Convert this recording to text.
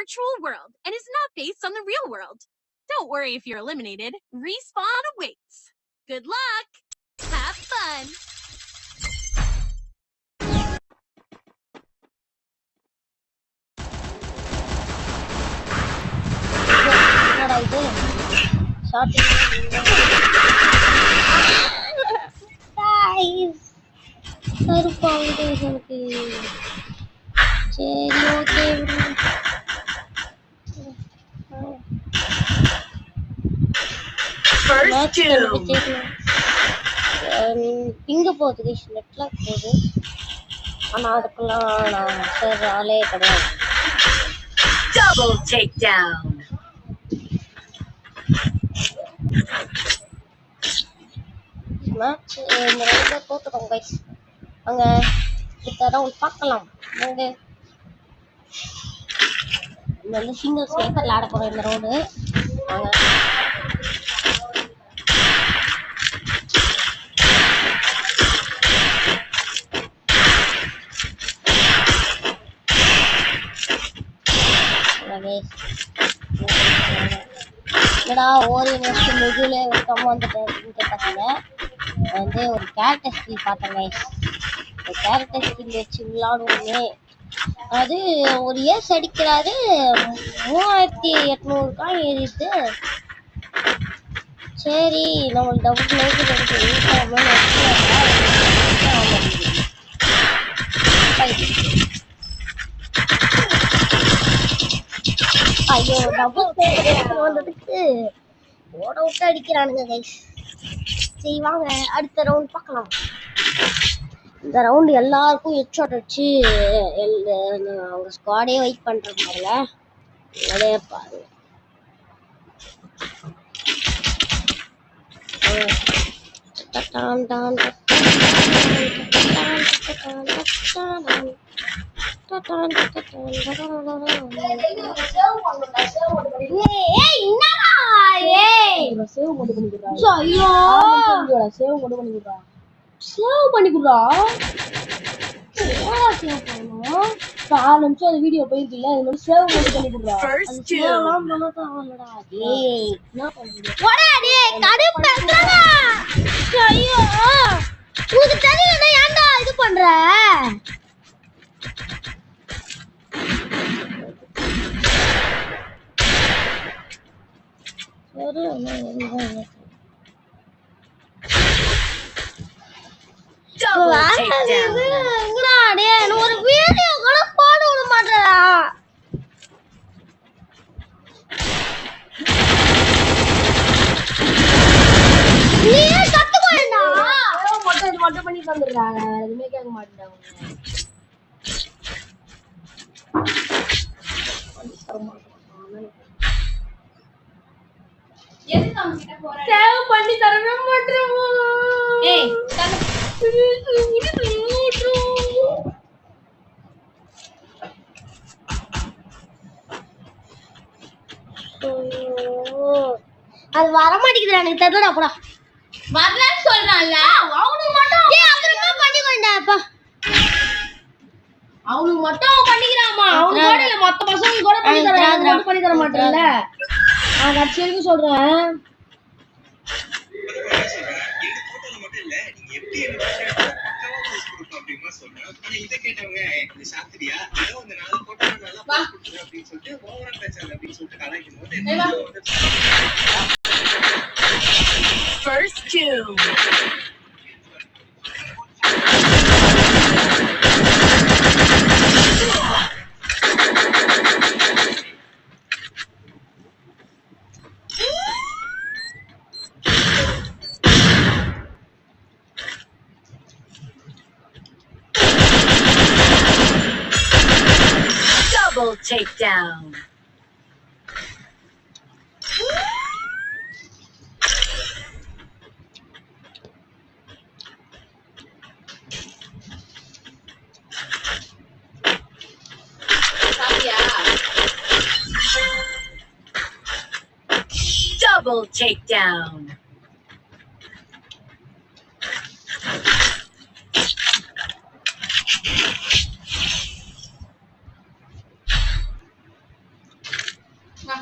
virtual world and is not based on the real world. Don't worry if you're eliminated. Respawn awaits. Good luck! Have fun! Guys, First two. இங்க போகுது நெட்ல போகுது. ஆனா அதுக்கெல்லாம் நான் sir ஆளே கிடையாது. Double takedown. மேட்ச் இந்த ரவுண்ட்ல தோத்துட்டோம் கைஸ். அங்க இந்த ரவுண்ட் பார்க்கலாம். நாங்க இந்த சிங்கிள் ஸ்னைப்பர்ல ஆட போறோம் இந்த ரவுண்டு. நாங்க என்னடா ஒரு நிமிஷம் முதுகுல வைக்காம வந்துட்டேன் கேட்டாங்க. வந்து ஒரு கேரக்டர் ஸ்கில் பார்த்தேன் கைஸ். ஒரு கேரக்டர் ஸ்கில் வச்சு விளையாடுவோமே. அது ஒரு ஏஸ் அடிக்கிறாரு 3800 காய் ஏறிட்டு. சரி நம்ம டபுள் லைஃப் எடுத்து ஐயோ டபுள் வந்ததுக்கு ஓட விட்டு அடிக்கிறானுங்க கைஸ். சரி வாங்க அடுத்த ரவுண்ட் பார்க்கலாம். இந்த ரவுண்ட் எல்லாருக்கும் ஹெட்ஷாட் வச்சு அவங்க ஸ்குவாடே வெயிட் பண்றாங்க பாருங்க. அதே பாருங்க. வீடியோ போயிருக்கீங்க இது பண்ற ஒரு வீடியோ கூட போட விட மாட்டேன். நீயே கத்துக்கோடா. மட்டும் பண்ணி தந்துடுறாங்க. வேற எதுவுமே கேட்க மாட்டேன். சேவ் பண்ணி தரவே மாட்டேன். அது வர மாட்டேங்குது எனக்கு தெரியல. அப்படா வரலன்னு சொல்றான்ல அவனுக்கு மட்டும் அப்புறமா பண்ணிக்கோண்டாப்பா. அவனுக்கு மட்டும் பண்ணிக்கிறாமா. அவனோட இல்ல மொத்த பசங்க கூட பண்ணி தர மாட்டேன்ல. நான் கட்சி வரைக்கும் சொல்றேன். First two. Double takedown. Double takedown. வா